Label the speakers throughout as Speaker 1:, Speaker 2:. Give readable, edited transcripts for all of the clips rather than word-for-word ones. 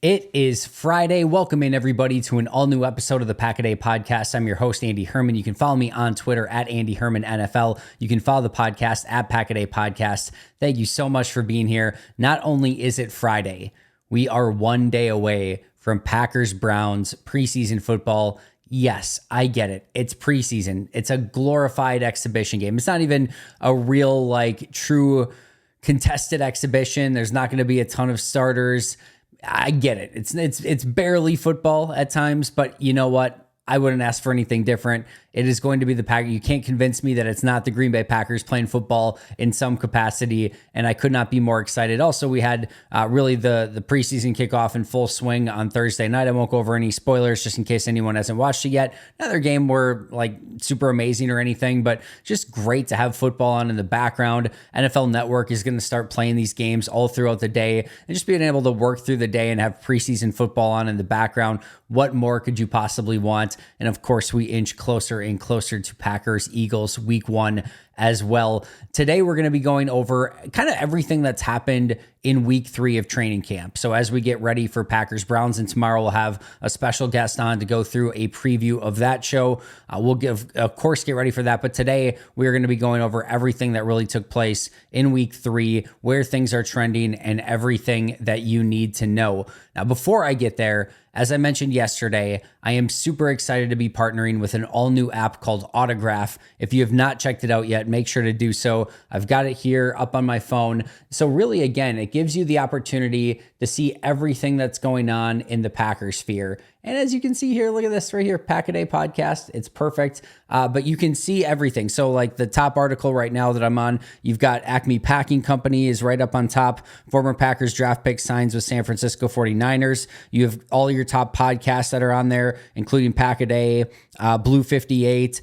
Speaker 1: It is Friday. Welcome in, everybody, to an all-new episode of the PackADay podcast. I'm your host, Andy Herman. You can follow me on Twitter at Andy Herman NFL. You can follow the podcast at PackADay Podcast. Thank you so much for being here. Not only is it Friday, we are one day away from Packers-Browns preseason football. Yes, I get it. It's preseason. It's a glorified exhibition game. It's not even a real, true contested exhibition. There's not going to be a ton of starters. I get it. It's barely football at times, but you know what? I wouldn't ask for anything different. It is going to be the Packers. You can't convince me that it's not the Green Bay Packers playing football in some capacity, and I could not be more excited. Also, we had really the preseason kickoff in full swing on Thursday night. I won't go over any spoilers just in case anyone hasn't watched it yet. Another game were super amazing or anything, but just great to have football on in the background. NFL Network is going to start playing these games all throughout the day, and just being able to work through the day and have preseason football on in the background. What more could you possibly want? And of course, we inch closer and closer to Packers-Eagles week 1 as well. Today, we're going to be going over kind of everything that's happened in week 3 of training camp. So as we get ready for Packers-Browns, and tomorrow we'll have a special guest on to go through a preview of that show. We'll of course, get ready for that. But today, we're going to be going over everything that really took place in week 3, where things are trending, and everything that you need to know. Now, before I get there, as I mentioned yesterday, I am super excited to be partnering with an all-new app called Autograph. If you have not checked it out yet, make sure to do so. I've got it here up on my phone. So really, again, it gives you the opportunity to see everything that's going on in the Packers sphere. And as you can see here, look at this right here, PackADay Podcast. It's perfect, but you can see everything. So the top article right now that I'm on, you've got Acme Packing Company is right up on top. Former Packers draft pick signs with San Francisco 49ers. You have all your top podcasts that are on there, including PackADay, Blue 58.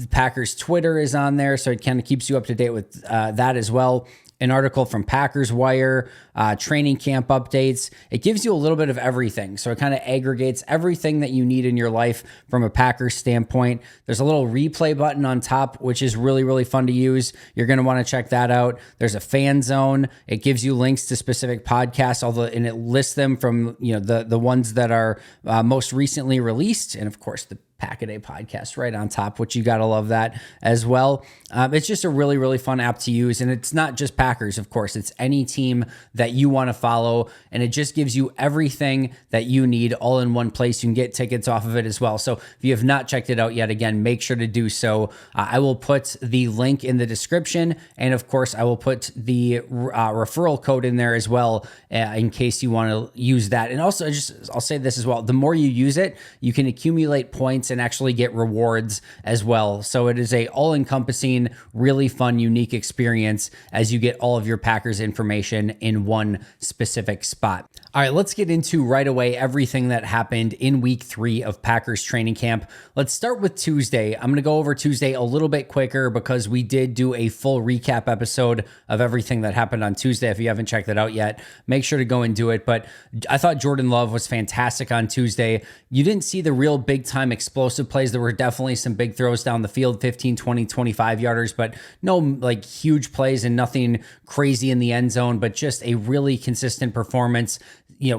Speaker 1: Packers Twitter is on there, so it kind of keeps you up to date with that as well. An article from Packers Wire, training camp updates. It gives you a little bit of everything. So it kind of aggregates everything that you need in your life from a Packers standpoint. There's a little replay button on top, which is really, really fun to use. You're going to want to check that out. There's a fan zone. It gives you links to specific podcasts, and it lists them from the ones that are most recently released. And of course, the PackADay Podcast right on top, which you got to love that as well. It's just a really, really fun app to use. And it's not just Packers, of course. It's any team that you want to follow. And it just gives you everything that you need all in one place. You can get tickets off of it as well. So if you have not checked it out yet, again, make sure to do so. I will put the link in the description. And of course, I will put the referral code in there as well in case you want to use that. And also, I'll say this as well. The more you use it, you can accumulate points and actually get rewards as well. So it is a all-encompassing, really fun, unique experience as you get all of your Packers information in one specific spot. All right, let's get into right away everything that happened in week 3 of Packers training camp. Let's start with Tuesday. I'm going to go over Tuesday a little bit quicker because we did do a full recap episode of everything that happened on Tuesday. If you haven't checked that out yet, make sure to go and do it. But I thought Jordan Love was fantastic on Tuesday. You didn't see the real big-time explosive plays. There were definitely some big throws down the field, 15, 20, 25 yarders, but no huge plays and nothing crazy in the end zone, but just a really consistent performance,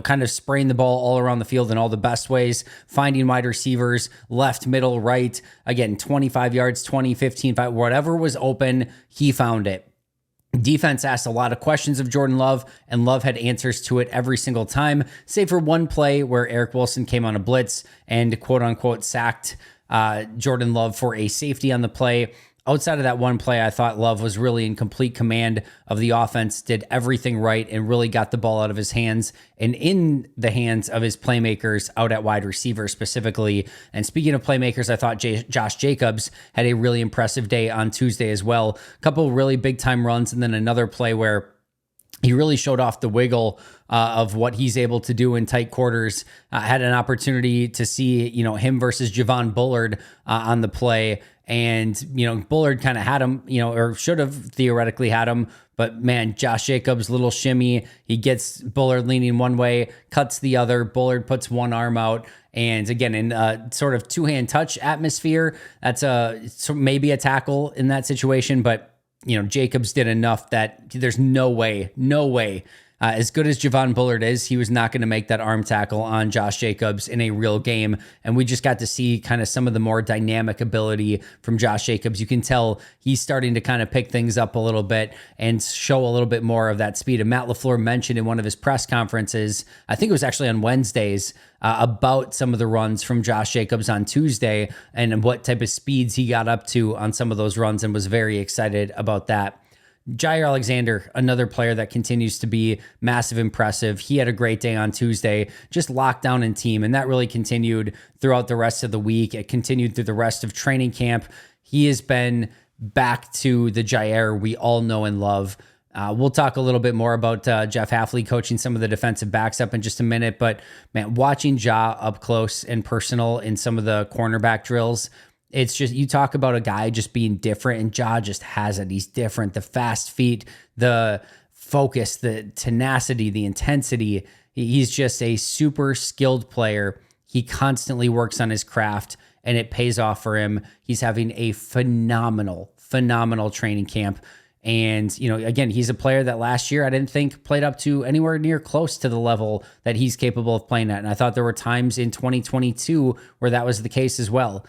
Speaker 1: kind of spraying the ball all around the field in all the best ways, finding wide receivers, left, middle, right, again, 25 yards, 20, 15, 5, whatever was open, he found it. Defense asked a lot of questions of Jordan Love, and Love had answers to it every single time, save for one play where Eric Wilson came on a blitz and quote-unquote sacked Jordan Love for a safety on the play. Outside of that one play, I thought Love was really in complete command of the offense, did everything right, and really got the ball out of his hands and in the hands of his playmakers out at wide receiver specifically. And speaking of playmakers, I thought Josh Jacobs had a really impressive day on Tuesday as well. A couple really big-time runs, and then another play where he really showed off the wiggle of what he's able to do in tight quarters. Had an opportunity to see, him versus Javon Bullard on the play. And, Bullard kind of had him, or should have theoretically had him. But man, Josh Jacobs, little shimmy. He gets Bullard leaning one way, cuts the other. Bullard puts one arm out. And again, in a sort of two-hand touch atmosphere, that's maybe a tackle in that situation. But Jacobs did enough that there's no way As good as Javon Bullard is, he was not going to make that arm tackle on Josh Jacobs in a real game. And we just got to see kind of some of the more dynamic ability from Josh Jacobs. You can tell he's starting to kind of pick things up a little bit and show a little bit more of that speed. And Matt LaFleur mentioned in one of his press conferences, I think it was actually on Wednesdays, about some of the runs from Josh Jacobs on Tuesday and what type of speeds he got up to on some of those runs, and was very excited about that. Jair Alexander, another player that continues to be massive impressive. He had a great day on Tuesday, just locked down in team, and that really continued throughout the rest of the week. It continued through the rest of training camp. He has been back to the Jair we all know and love. We'll talk a little bit more about Jeff Hafley coaching some of the defensive backs up in just a minute, but man, watching Ja up close and personal in some of the cornerback drills, it's just, you talk about a guy just being different, and Ja just has it. He's different. The fast feet, the focus, the tenacity, the intensity. He's just a super skilled player. He constantly works on his craft, and it pays off for him. He's having a phenomenal training camp. And, again, he's a player that last year I didn't think played up to anywhere near close to the level that he's capable of playing at. And I thought there were times in 2022 where that was the case as well.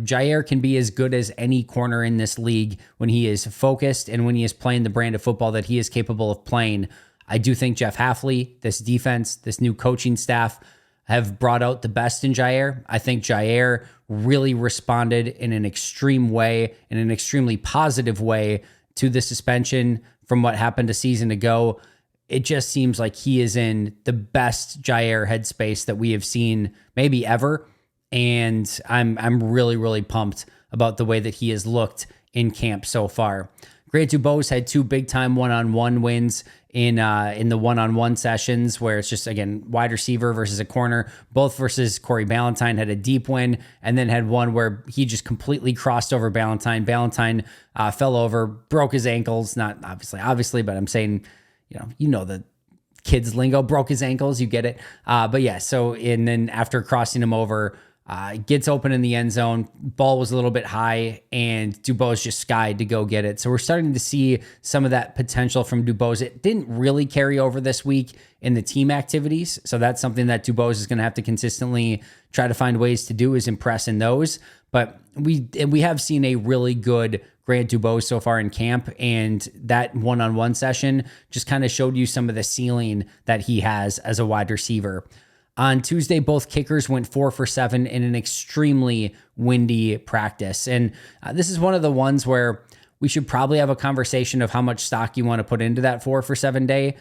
Speaker 1: Jair can be as good as any corner in this league when he is focused and when he is playing the brand of football that he is capable of playing. I do think Jeff Hafley, this defense, this new coaching staff have brought out the best in Jair. I think Jair really responded in an extreme way, in an extremely positive way to the suspension from what happened a season ago. It just seems like he is in the best Jair headspace that we have seen maybe ever. And I'm really pumped about the way that he has looked in camp so far. Grant Dubose had 2 big-time one-on-one wins in the one-on-one sessions, where it's just, again, wide receiver versus a corner. Both versus Corey Ballantyne, had a deep win, and then had one where he just completely crossed over Ballantyne. Ballantyne fell over, broke his ankles. Not obviously, but I'm saying, the kids lingo, broke his ankles. You get it. But yeah, and then after crossing him over, gets open in the end zone. Ball was a little bit high, and Dubose just skied to go get it. So we're starting to see some of that potential from Dubose. It didn't really carry over this week in the team activities. So that's something that Dubose is going to have to consistently try to find ways to do, is impress in those. But we have seen a really good Grant Dubose so far in camp, and that one-on-one session just kind of showed you some of the ceiling that he has as a wide receiver. On Tuesday, both kickers went 4 for 7 in an extremely windy practice. And this is one of the ones where we should probably have a conversation of how much stock you want to put into that 4 for 7 day.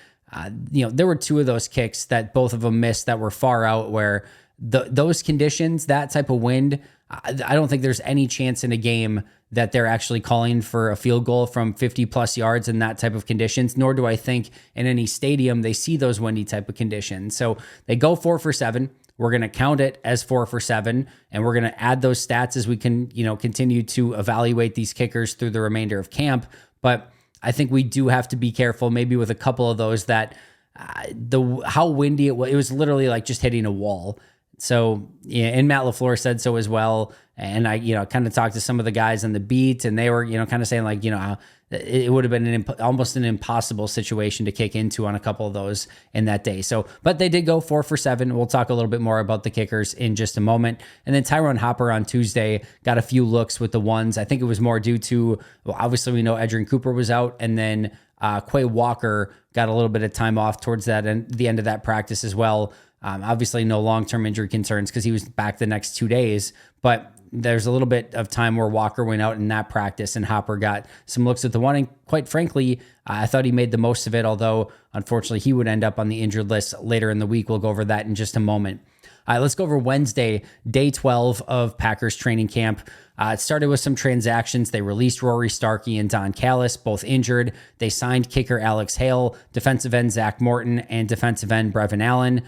Speaker 1: There were 2 of those kicks that both of them missed that were far out, where those conditions, that type of wind, I don't think there's any chance in a game that they're actually calling for a field goal from 50 plus yards in that type of conditions, nor do I think in any stadium they see those windy type of conditions. So they go 4 for 7. We're going to count it as 4 for 7, and we're going to add those stats as we can, continue to evaluate these kickers through the remainder of camp. But I think we do have to be careful, maybe with a couple of those, that how windy it was literally like just hitting a wall. So, yeah, and Matt LaFleur said so as well. And I, kind of talked to some of the guys on the beat, and they were, kind of saying like, it would have been almost an impossible situation to kick into on a couple of those in that day. So, but they did go 4 for 7. We'll talk a little bit more about the kickers in just a moment. And then Tyrone Hopper on Tuesday got a few looks with the ones. I think it was more due to, well, obviously we know Edgerrin Cooper was out, and then Quay Walker got a little bit of time off towards that and the end of that practice as well. Obviously no long-term injury concerns because he was back the next 2 days, but there's a little bit of time where Walker went out in that practice and Hopper got some looks at the one. And quite frankly, I thought he made the most of it, although unfortunately he would end up on the injured list later in the week. We'll go over that in just a moment. All right, let's go over Wednesday, day 12 of Packers training camp. It started with some transactions. They released Rory Starkey and Don Callis, both injured. They signed kicker Alex Hale, defensive end Zach Morton, and defensive end Brevin Allen.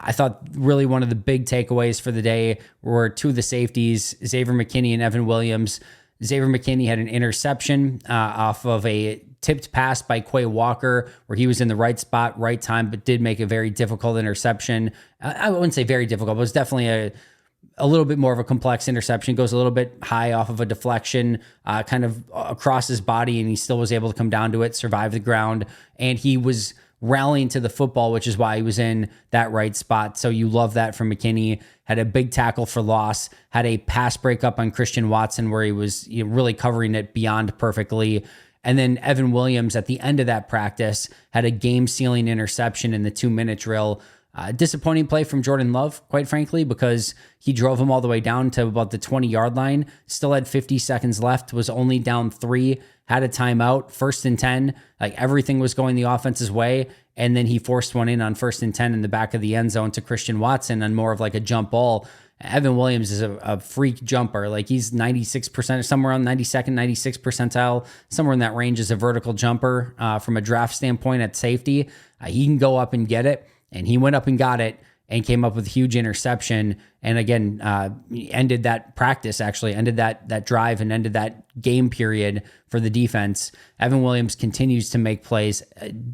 Speaker 1: I thought really one of the big takeaways for the day were 2 of the safeties, Xavier McKinney and Evan Williams. Xavier McKinney had an interception off of a tipped pass by Quay Walker, where he was in the right spot, right time, but did make a very difficult interception. I wouldn't say very difficult, but it was definitely a little bit more of a complex interception. Goes a little bit high off of a deflection, kind of across his body, and he still was able to come down to it, survive the ground. And he was rallying to the football, which is why he was in that right spot. So you love that from McKinney. Had a big tackle for loss, had a pass breakup on Christian Watson where he was really covering it beyond perfectly. And then Evan Williams at the end of that practice had a game-sealing interception in the 2-minute drill. Disappointing play from Jordan Love, quite frankly, because he drove him all the way down to about the 20-yard line, still had 50 seconds left, was only down 3, had a timeout, 1st and 10, like everything was going the offense's way, and then he forced one in on 1st and 10 in the back of the end zone to Christian Watson on more of like a jump ball. Evan Williams is a freak jumper. Like he's 96%, somewhere on 92nd, 96th percentile, somewhere in that range as a vertical jumper from a draft standpoint at safety. He can go up and get it. And he went up and got it and came up with a huge interception. And again, ended that practice, actually ended that drive and ended that game period for the defense. Evan Williams continues to make plays.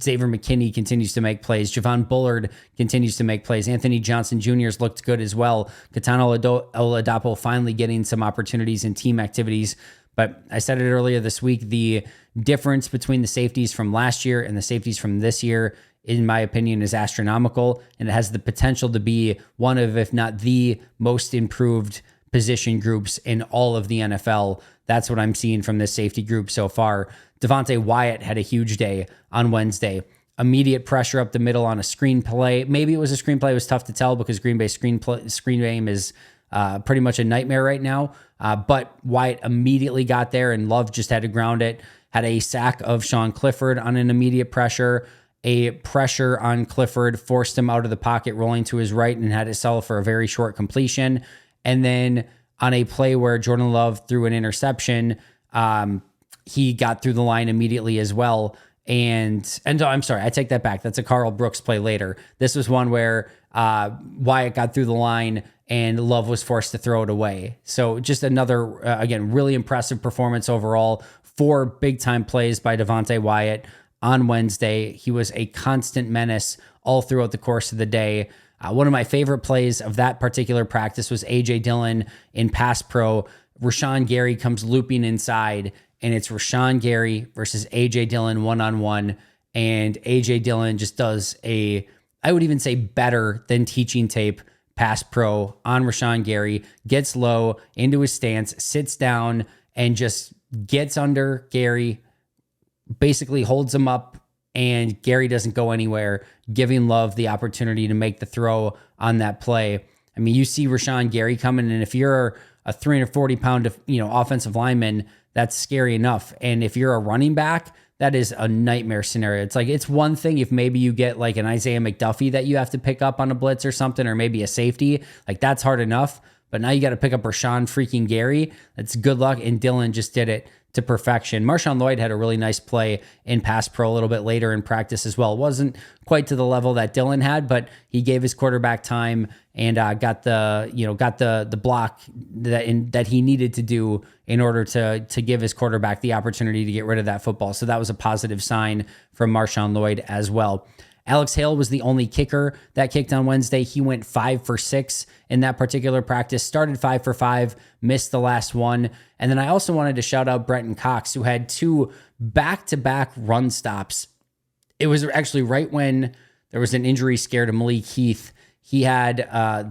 Speaker 1: Xavier McKinney continues to make plays. Javon Bullard continues to make plays. Anthony Johnson Jr.'s looked good as well. Katana Oladapo finally getting some opportunities in team activities. But I said it earlier this week, the difference between the safeties from last year and the safeties from this year, in my opinion, is astronomical, and it has the potential to be one of, if not the most improved position groups in all of the NFL. That's what I'm seeing from this safety group so far. Devontae Wyatt had a huge day on Wednesday. Immediate pressure up the middle on a screen play. Maybe it was a screen play. It was tough to tell because Green Bay's screen game is pretty much a nightmare right now. But Wyatt immediately got there, and Love just had to ground it. Had a sack of Sean Clifford on an immediate pressure. A pressure on Clifford forced him out of the pocket, rolling to his right, and had to settle for a very short completion. And then on a play where Jordan Love threw an interception, he got through the line immediately as well. And I'm sorry, I take that back. That's a Carl Brooks play later. This was one where Wyatt got through the line and Love was forced to throw it away. So just another, again, really impressive performance overall. 4 big-time plays by Devontae Wyatt on Wednesday. He was a constant menace all throughout the course of the day. One of my favorite plays of that particular practice was A.J. Dillon in pass pro. Rashawn Gary comes looping inside, and it's Rashawn Gary versus A.J. Dillon one-on-one, and A.J. Dillon just does I would even say better than teaching tape pass pro on Rashawn Gary, gets low into his stance, sits down, and just gets under Gary, basically holds him up, and Gary doesn't go anywhere, giving Love the opportunity to make the throw on that play. I mean, you see Rashawn Gary coming, and if you're a 340-pound, offensive lineman, that's scary enough. And if you're a running back, that is a nightmare scenario. It's like, it's one thing if maybe you get like an Isaiah McDuffie that you have to pick up on a blitz or something, or maybe a safety, like that's hard enough. But now you got to pick up Rashawn freaking Gary. That's good luck. And Dillon just did it to perfection. Marshawn Lloyd had a really nice play in pass pro a little bit later in practice as well. It wasn't quite to the level that Dillon had, but he gave his quarterback time and got the block that he needed to do in order to give his quarterback the opportunity to get rid of that football. So that was a positive sign from Marshawn Lloyd as well. Alex Hale was the only kicker that kicked on Wednesday. He went 5 for 6 in that particular practice, started 5 for 5, missed the last one. And then I also wanted to shout out Brenton Cox, who had 2 back-to-back run stops. It was actually right when there was an injury scare to Malik Heath. He had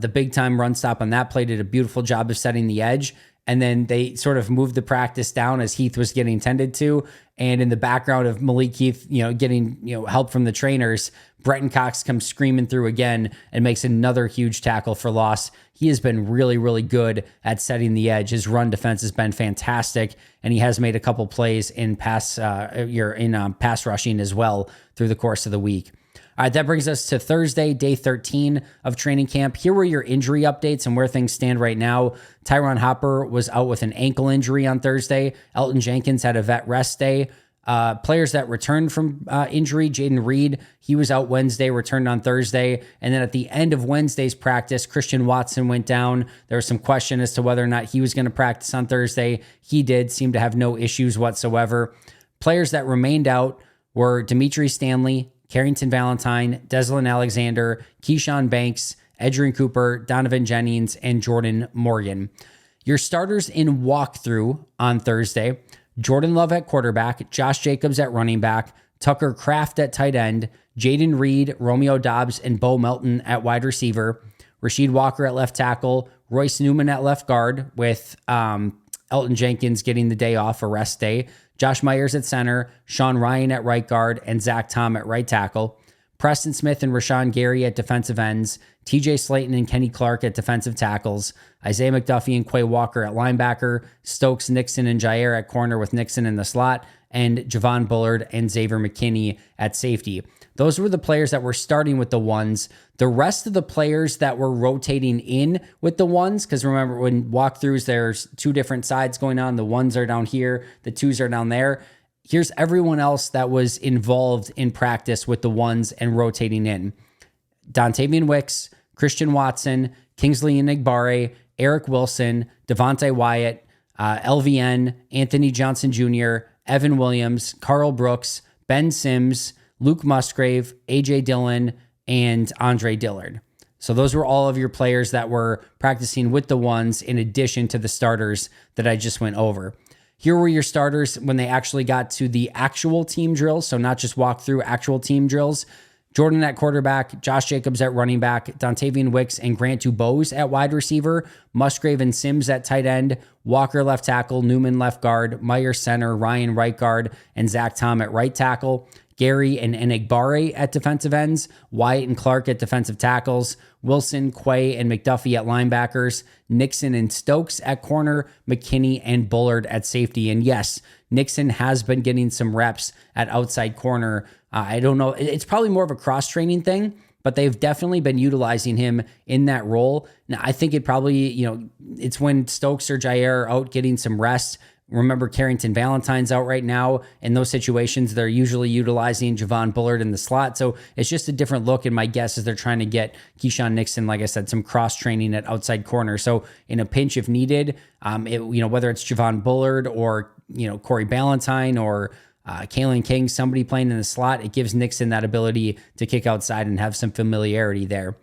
Speaker 1: the big-time run stop on that play, did a beautiful job of setting the edge. And then they sort of moved the practice down as Heath was getting tended to. And in the background of Malik Heath, getting, help from the trainers, Brenton Cox comes screaming through again and makes another huge tackle for loss. He has been really, really good at setting the edge. His run defense has been fantastic, and he has made a couple plays in pass rushing as well through the course of the week. All right, that brings us to Thursday, day 13 of training camp. Here were your injury updates and where things stand right now. Tyron Hopper was out with an ankle injury on Thursday. Elton Jenkins had a vet rest day. Players that returned from injury, Jaden Reed, he was out Wednesday, returned on Thursday. And then at the end of Wednesday's practice, Christian Watson went down. There was some question as to whether or not he was going to practice on Thursday. He did, seem to have no issues whatsoever. Players that remained out were Dimitri Stanley, Carrington Valentine, Deslin Alexander, Keyshawn Banks, Edgerrin Cooper, Donovan Jennings, and Jordan Morgan. Your starters in walkthrough on Thursday: Jordan Love at quarterback, Josh Jacobs at running back, Tucker Kraft at tight end, Jaden Reed, Romeo Dobbs, and Bo Melton at wide receiver, Rasheed Walker at left tackle, Royce Newman at left guard with Elton Jenkins getting the day off, a rest day, Josh Myers at center, Sean Ryan at right guard, and Zach Tom at right tackle, Preston Smith and Rashawn Gary at defensive ends, TJ Slayton and Kenny Clark at defensive tackles, Isaiah McDuffie and Quay Walker at linebacker, Stokes, Nixon, and Jair at corner with Nixon in the slot, and Javon Bullard and Xavier McKinney at safety. Those were the players that were starting with the ones. The rest of the players that were rotating in with the ones, because remember when walkthroughs, there's two different sides going on. The ones are down here, the twos are down there. Here's everyone else that was involved in practice with the ones and rotating in. Dontavian Wicks, Christian Watson, Kingsley Enagbare, Eric Wilson, Devontae Wyatt, LVN, Anthony Johnson Jr., Evan Williams, Carl Brooks, Ben Sims, Luke Musgrave, AJ Dillon, and Andre Dillard. So those were all of your players that were practicing with the ones in addition to the starters that I just went over. Here were your starters when they actually got to the actual team drills, so not just walk through actual team drills. Jordan at quarterback, Josh Jacobs at running back, Dontavian Wicks and Grant Dubose at wide receiver, Musgrave and Sims at tight end, Walker left tackle, Newman left guard, Myers center, Ryan right guard, and Zach Tom at right tackle. Gary and Enagbare at defensive ends, Wyatt and Clark at defensive tackles, Wilson, Quay, and McDuffie at linebackers, Nixon and Stokes at corner, McKinney and Bullard at safety. And yes, Nixon has been getting some reps at outside corner. I don't know. It's probably more of a cross-training thing, but they've definitely been utilizing him in that role. Now, I think it probably, it's when Stokes or Jair are out getting some rest. Remember, Carrington Valentine's out right now. In those situations, they're usually utilizing Javon Bullard in the slot. So it's just a different look. And my guess is they're trying to get Keyshawn Nixon, like I said, some cross-training at outside corner. So in a pinch, if needed, whether it's Javon Bullard or, Corey Ballantyne or Kalen King, somebody playing in the slot, it gives Nixon that ability to kick outside and have some familiarity there.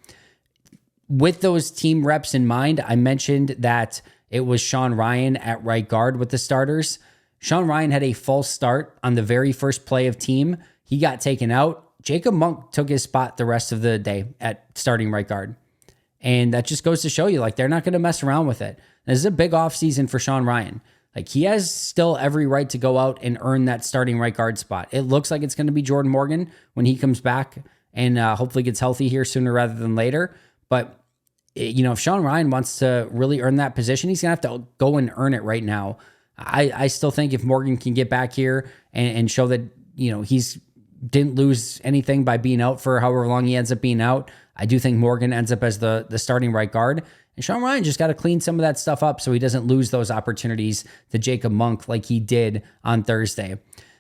Speaker 1: With those team reps in mind, I mentioned that it was Sean Ryan at right guard with the starters. Sean Ryan had a false start on the very first play of team. He got taken out. Jacob Monk took his spot the rest of the day at starting right guard. And that just goes to show you, they're not going to mess around with it. This is a big offseason for Sean Ryan. He has still every right to go out and earn that starting right guard spot. It looks like it's going to be Jordan Morgan when he comes back and hopefully gets healthy here sooner rather than later. But if Sean Ryan wants to really earn that position, he's going to have to go and earn it right now. I still think if Morgan can get back here and show that, he's didn't lose anything by being out for however long he ends up being out, I do think Morgan ends up as the starting right guard. And Sean Ryan just got to clean some of that stuff up so he doesn't lose those opportunities to Jacob Monk like he did on Thursday.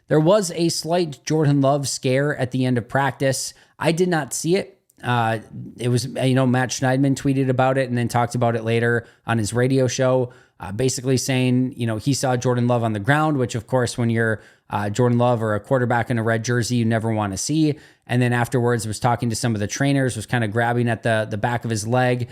Speaker 1: There was a slight Jordan Love scare at the end of practice. I did not see it. It was, Matt Schneidman tweeted about it and then talked about it later on his radio show, basically saying, he saw Jordan Love on the ground, which of course, when you're Jordan Love or a quarterback in a red jersey, you never want to see. And then afterwards was talking to some of the trainers, was kind of grabbing at the back of his leg.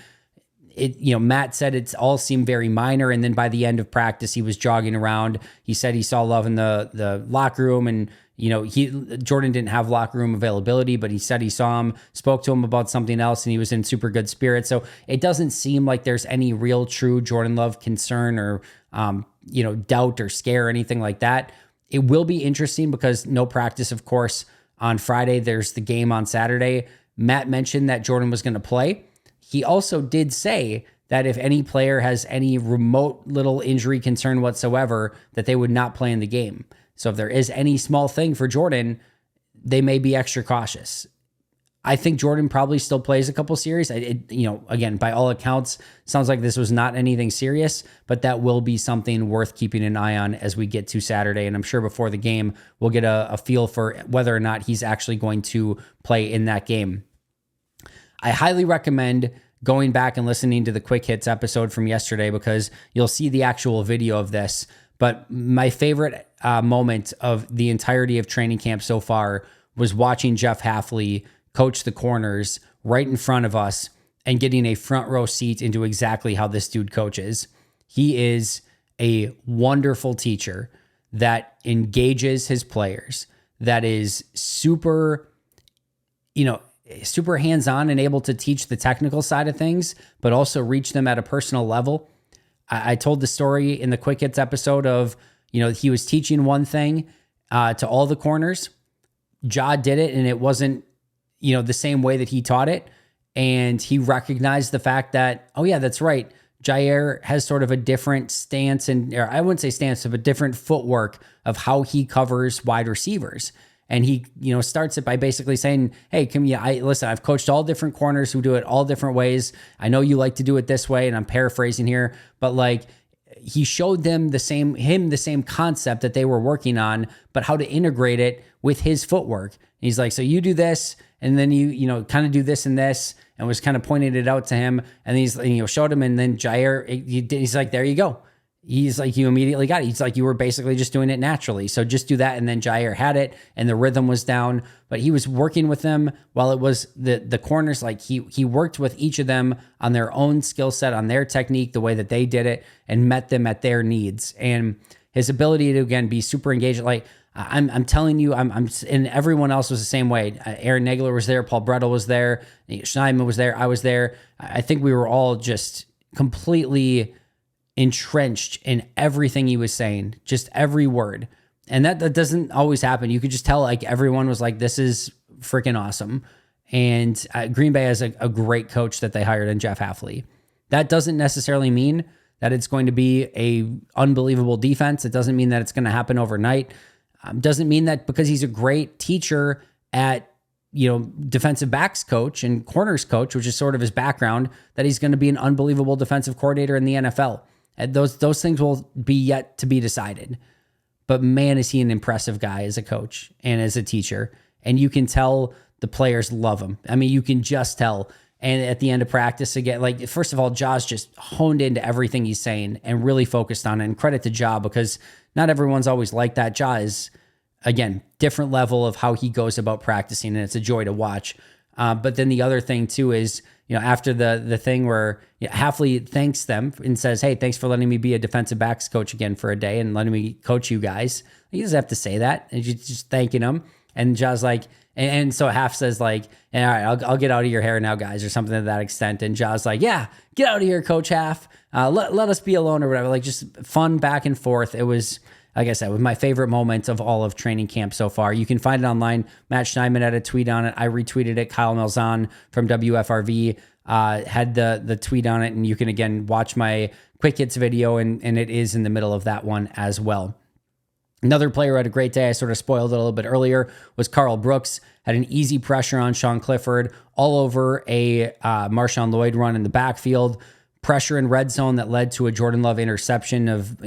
Speaker 1: Matt said it all seemed very minor. And then by the end of practice, he was jogging around. He said he saw Love in the locker room and, Jordan didn't have locker room availability, but he said he saw him, spoke to him about something else, and he was in super good spirits. So it doesn't seem like there's any real true Jordan Love concern or, doubt or scare or anything like that. It will be interesting because no practice, of course, on Friday. There's the game on Saturday. Matt mentioned that Jordan was going to play. He also did say that if any player has any remote little injury concern whatsoever, that they would not play in the game. So if there is any small thing for Jordan, they may be extra cautious. I think Jordan probably still plays a couple series. Again, by all accounts, sounds like this was not anything serious, but that will be something worth keeping an eye on as we get to Saturday. And I'm sure before the game, we'll get a feel for whether or not he's actually going to play in that game. I highly recommend going back and listening to the Quick Hits episode from yesterday because you'll see the actual video of this. But my favorite moment of the entirety of training camp so far was watching Jeff Hafley coach the corners right in front of us and getting a front row seat into exactly how this dude coaches. He is a wonderful teacher that engages his players, that is super, super hands-on and able to teach the technical side of things, but also reach them at a personal level. I told the story in the Quick Hits episode of, he was teaching one thing to all the corners. Ja did it, and it wasn't, the same way that he taught it. And he recognized the fact that, oh yeah, that's right. Jair has sort of a different stance, or I wouldn't say stance, but different footwork of how he covers wide receivers. And he, starts it by basically saying, hey, listen, I've coached all different corners who do it all different ways. I know you like to do it this way, and I'm paraphrasing here, but like, he showed them the same concept that they were working on, but how to integrate it with his footwork. And he's like, so you do this, and then you kind of do this and this, and was kind of pointing it out to him. And he's, showed him, and then Jair, he's like, there you go. He's like, you immediately got it. He's like, you were basically just doing it naturally. So just do that. And then Jair had it, and the rhythm was down, but he was working with them while it was the corners. Like he worked with each of them on their own skill set, on their technique, the way that they did it, and met them at their needs. And his ability to, again, be super engaged. Like I'm telling you, and everyone else was the same way. Aaron Nagler was there. Paul Brettel was there. Schneidman was there. I was there. I think we were all just completely entrenched in everything he was saying, just every word. And that doesn't always happen. You could just tell, like, everyone was like, this is freaking awesome. And Green Bay has a great coach that they hired in Jeff Hafley. That doesn't necessarily mean that it's going to be a unbelievable defense. It doesn't mean that it's going to happen overnight. Doesn't mean that because he's a great teacher at, defensive backs coach and corners coach, which is sort of his background, that he's going to be an unbelievable defensive coordinator in the NFL. And those things will be yet to be decided. But man, is he an impressive guy as a coach and as a teacher. And you can tell the players love him. I mean, you can just tell. And at the end of practice, again, like, first of all, Ja's just honed into everything he's saying and really focused on it. And credit to Ja, because not everyone's always like that. Ja is, again, different level of how he goes about practicing, and it's a joy to watch. But then the other thing too is, after the thing where Hafley thanks them and says, hey, thanks for letting me be a defensive backs coach again for a day and letting me coach you guys. He doesn't have to say that. And you're just thanking him. And Ja's like, and so Haf says like, all right, I'll get out of your hair now, guys, or something to that extent. And Ja's like, yeah, get out of here, Coach Haf. Let us be alone or whatever. Like, just fun back and forth. It was, like I said, it was my favorite moment of all of training camp so far. You can find it online. Matt Schneidman had a tweet on it. I retweeted it. Kyle Malzahn from WFRV had the tweet on it. And you can, again, watch my Quick Hits video, and it is in the middle of that one as well. Another player who had a great day, I sort of spoiled it a little bit earlier, was Carl Brooks. Had an easy pressure on Sean Clifford all over a Marshawn Lloyd run in the backfield. Pressure in red zone that led to a Jordan Love interception of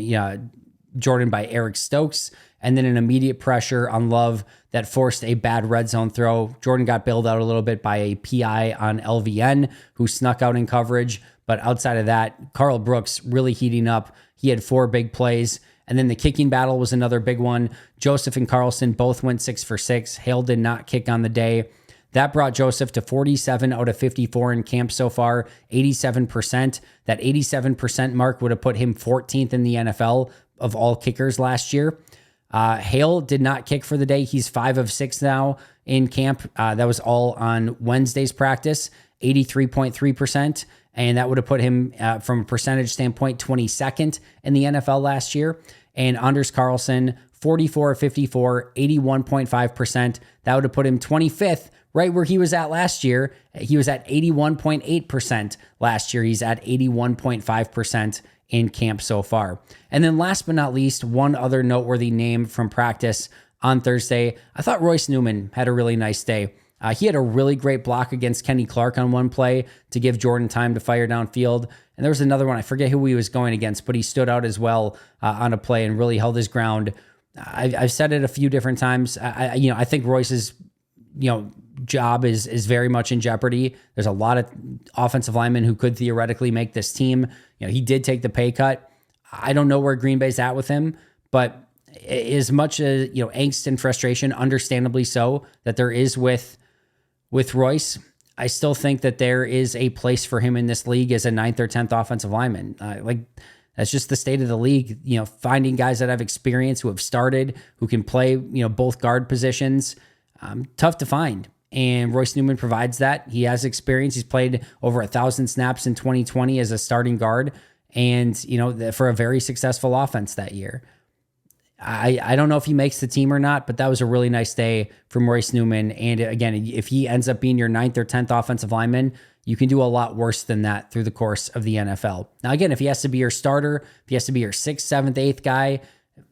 Speaker 1: Jordan by Eric Stokes, and then an immediate pressure on Love that forced a bad red zone throw. Jordan got bailed out a little bit by a PI on LVN, who snuck out in coverage. But outside of that, Carl Brooks really heating up. He had 4 big plays. And then the kicking battle was another big one. Joseph and Carlson both went 6 for 6. Hale did not kick on the day. That brought Joseph to 47 out of 54 in camp so far, 87%. That 87% mark would have put him 14th in the NFL of all kickers last year. Hale did not kick for the day. He's 5 of 6 now in camp. That was all on Wednesday's practice, 83.3%. And that would have put him, from a percentage standpoint, 22nd in the NFL last year. And Anders Carlson, 44 of 54, 81.5%. That would have put him 25th, right where he was at last year. He was at 81.8% last year. He's at 81.5% in camp so far. And then last but not least, one other noteworthy name from practice on Thursday. I thought Royce Newman had a really nice day. He had a really great block against Kenny Clark on one play to give Jordan time to fire downfield. And there was another one, I forget who he was going against, but he stood out as well on a play and really held his ground. I've said it a few different times. I think Royce's job is very much in jeopardy. There's a lot of offensive linemen who could theoretically make this team. He did take the pay cut. I don't know where Green Bay's at with him, but as much as angst and frustration, understandably so, that there is with Royce, I still think that there is a place for him in this league as a 9th or 10th offensive lineman. That's just the state of the league. Finding guys that have experience, who have started, who can play, both guard positions, tough to find. And Royce Newman provides that. He has experience. He's played over 1,000 snaps in 2020 as a starting guard, and for a very successful offense that year. I don't know if he makes the team or not, but that was a really nice day from Royce Newman. And again, if he ends up being your 9th or 10th offensive lineman, you can do a lot worse than that through the course of the NFL. Now, again, if he has to be your starter, if he has to be your 6th, 7th, 8th guy,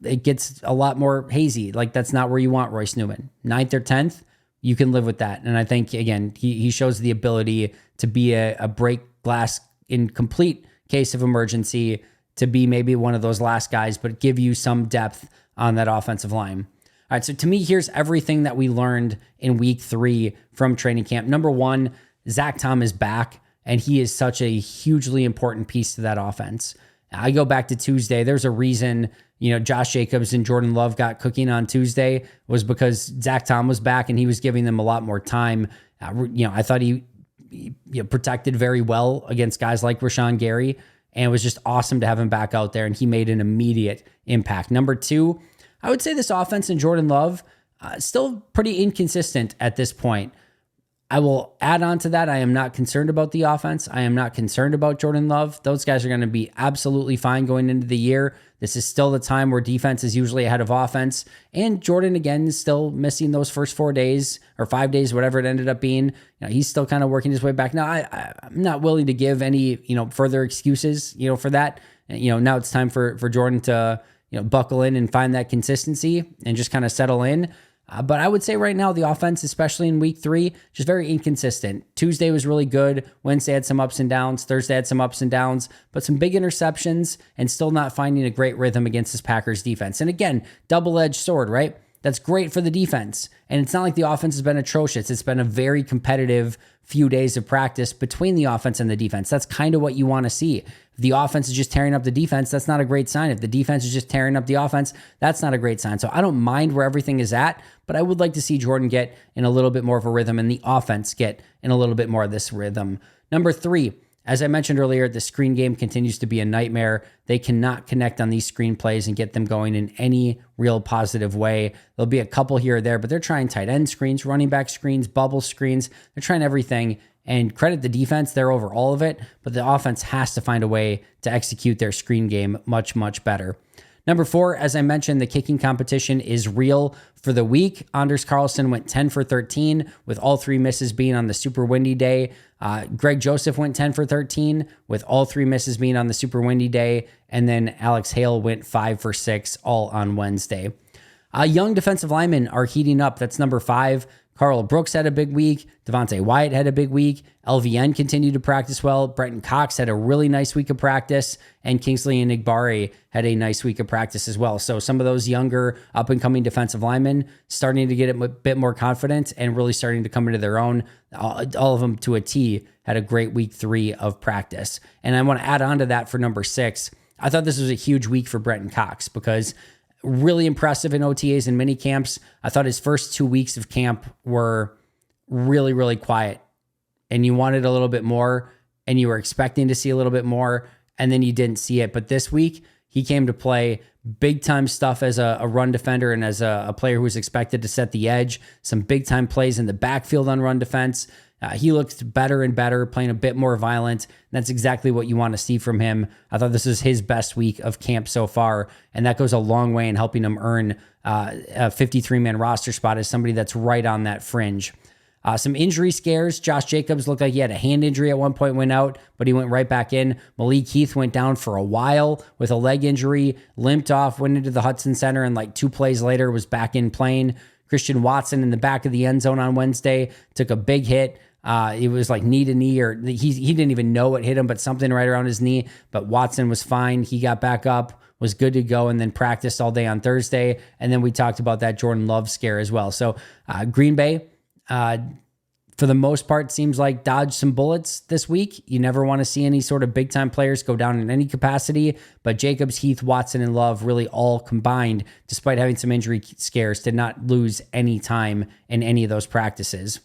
Speaker 1: it gets a lot more hazy. Like, that's not where you want Royce Newman. 9th or 10th, you can live with that. And I think, again, he shows the ability to be a break glass in complete case of emergency, to be maybe one of those last guys, but give you some depth on that offensive line. All right, so to me, here's everything that we learned in week 3 from training camp. Number 1, Zach Tom is back, and he is such a hugely important piece to that offense. I go back to Tuesday. There's a reason, Josh Jacobs and Jordan Love got cooking on Tuesday, was because Zach Tom was back and he was giving them a lot more time. I thought he protected very well against guys like Rashawn Gary, and it was just awesome to have him back out there, and he made an immediate impact. Number 2, I would say this offense and Jordan Love still pretty inconsistent at this point. I will add on to that. I am not concerned about the offense. I am not concerned about Jordan Love. Those guys are going to be absolutely fine going into the year. This is still the time where defense is usually ahead of offense. And Jordan, again, is still missing those first 4 days or 5 days, whatever it ended up being. He's still kind of working his way back. Now, I'm not willing to give any, further excuses, for that. Now it's time for Jordan to, buckle in and find that consistency and just kind of settle in. But I would say right now, the offense, especially in week 3, just very inconsistent. Tuesday was really good. Wednesday had some ups and downs. Thursday had some ups and downs, but some big interceptions and still not finding a great rhythm against this Packers defense. And again, double-edged sword, right? That's great for the defense. And it's not like the offense has been atrocious. It's been a very competitive few days of practice between the offense and the defense. That's kind of what you want to see. If the offense is just tearing up the defense, that's not a great sign. If the defense is just tearing up the offense, that's not a great sign. So I don't mind where everything is at, but I would like to see Jordan get in a little bit more of a rhythm and the offense get in a little bit more of this rhythm. Number 3, as I mentioned earlier, the screen game continues to be a nightmare. They cannot connect on these screen plays and get them going in any real positive way. There'll be a couple here or there, but they're trying tight end screens, running back screens, bubble screens. They're trying everything. And credit the defense, they're over all of it, but the offense has to find a way to execute their screen game much, much better. Number 4, as I mentioned, the kicking competition is real for the week. Anders Carlson went 10 for 13 with all 3 misses being on the super windy day. Greg Joseph went 10 for 13 with all 3 misses being on the super windy day. And then Alex Hale went 5 for 6 all on Wednesday. Young defensive linemen are heating up. That's number 5. Carl Brooks had a big week. Devontae Wyatt had a big week. LVN continued to practice well. Brenton Cox had a really nice week of practice. And Kingsley Enagbare had a nice week of practice as well. So some of those younger up-and-coming defensive linemen starting to get a bit more confident and really starting to come into their own. All of them to a T had a great week 3 of practice. And I want to add on to that for number 6. I thought this was a huge week for Brenton Cox because really impressive in OTAs and mini camps. I thought his first 2 weeks of camp were really, really quiet. And you wanted a little bit more, and you were expecting to see a little bit more, and then you didn't see it. But this week, he came to play big-time stuff as a run defender and as a player who was expected to set the edge. Some big-time plays in the backfield on run defense. He looked better and better, playing a bit more violent. That's exactly what you want to see from him. I thought this was his best week of camp so far, and that goes a long way in helping him earn a 53-man roster spot as somebody that's right on that fringe. Some injury scares. Josh Jacobs looked like he had a hand injury at one point, went out, but he went right back in. Malik Heath went down for a while with a leg injury, limped off, went into the Hudson Center, and like 2 plays later was back in playing. Christian Watson in the back of the end zone on Wednesday took a big hit. It was like knee to knee, or he didn't even know what hit him, but something right around his knee. But Watson was fine. He got back up, was good to go, and then practiced all day on Thursday. And then we talked about that Jordan Love scare as well. So Green Bay, for the most part, seems like dodged some bullets this week. You never want to see any sort of big time players go down in any capacity, but Jacobs, Heath, Watson, and Love really all combined, despite having some injury scares, did not lose any time in any of those practices.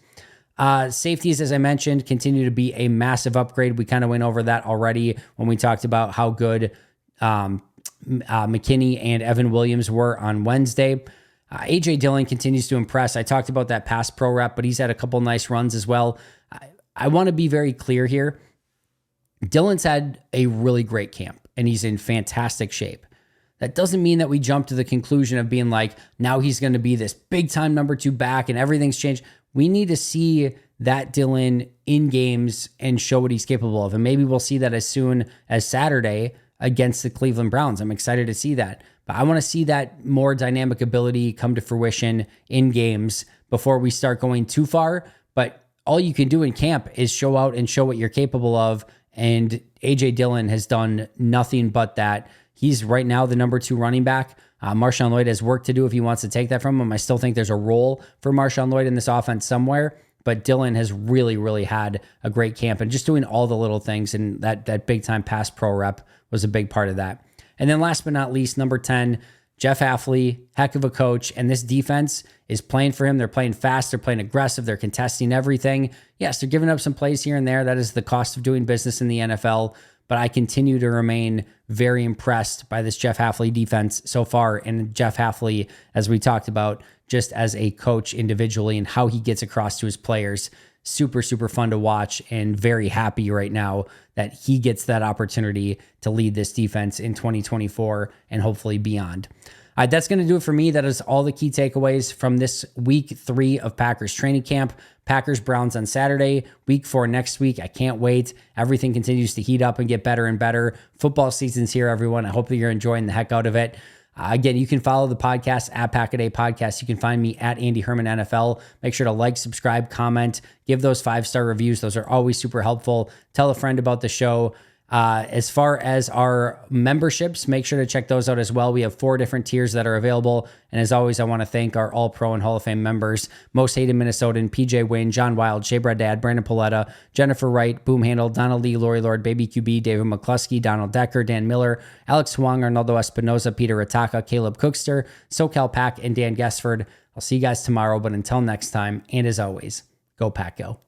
Speaker 1: Safeties, as I mentioned, continue to be a massive upgrade. We kind of went over that already when we talked about how good McKinney and Evan Williams were on Wednesday. AJ Dillon continues to impress. I talked about that pass pro rep, but he's had a couple nice runs as well. I want to be very clear here. Dillon's had a really great camp, and he's in fantastic shape. That doesn't mean that we jump to the conclusion of being like, now he's going to be this big time number 2 back and everything's changed. We need to see that Dillon in games and show what he's capable of. And maybe we'll see that as soon as Saturday against the Cleveland Browns. I'm excited to see that. But I want to see that more dynamic ability come to fruition in games before we start going too far. But all you can do in camp is show out and show what you're capable of. And AJ Dillon has done nothing but that. He's right now the number 2 running back. Marshawn Lloyd has work to do if he wants to take that from him. I still think there's a role for Marshawn Lloyd in this offense somewhere, but Dillon has really, really had a great camp and just doing all the little things. And that big time pass pro rep was a big part of that. And then last but not least, number 10, Jeff Hafley, heck of a coach. And this defense is playing for him. They're playing fast. They're playing aggressive. They're contesting everything. Yes, they're giving up some plays here and there. That is the cost of doing business in the NFL. But I continue to remain very impressed by this Jeff Hafley defense so far. And Jeff Hafley, as we talked about, just as a coach individually and how he gets across to his players, super, super fun to watch, and very happy right now that he gets that opportunity to lead this defense in 2024 and hopefully beyond. All right, that's going to do it for me. That is all the key takeaways from this week 3 of Packers training camp. Packers Browns on Saturday, week 4 next week. I can't wait. Everything continues to heat up and get better and better. Football season's here, everyone. I hope that you're enjoying the heck out of it. Again, you can follow the podcast at PackADay Podcast. You can find me at Andy Herman NFL. Make sure to like, subscribe, comment, give those 5-star reviews. Those are always super helpful. Tell a friend about the show. As far as our memberships, make sure to check those out as well. We have 4 different tiers that are available. And as always, I want to thank our All-Pro and Hall of Fame members, Most Hated Minnesotan, PJ Wynn, John Wild, Shea Brad Dad, Brandon Paletta, Jennifer Wright, Boom Handle, Donald Lee, Lori Lord, Baby QB, David McCluskey, Donald Decker, Dan Miller, Alex Huang, Arnaldo Espinoza, Peter Ataka, Caleb Cookster, SoCal Pack, and Dan Guessford. I'll see you guys tomorrow, but until next time, and as always, go Pack Go.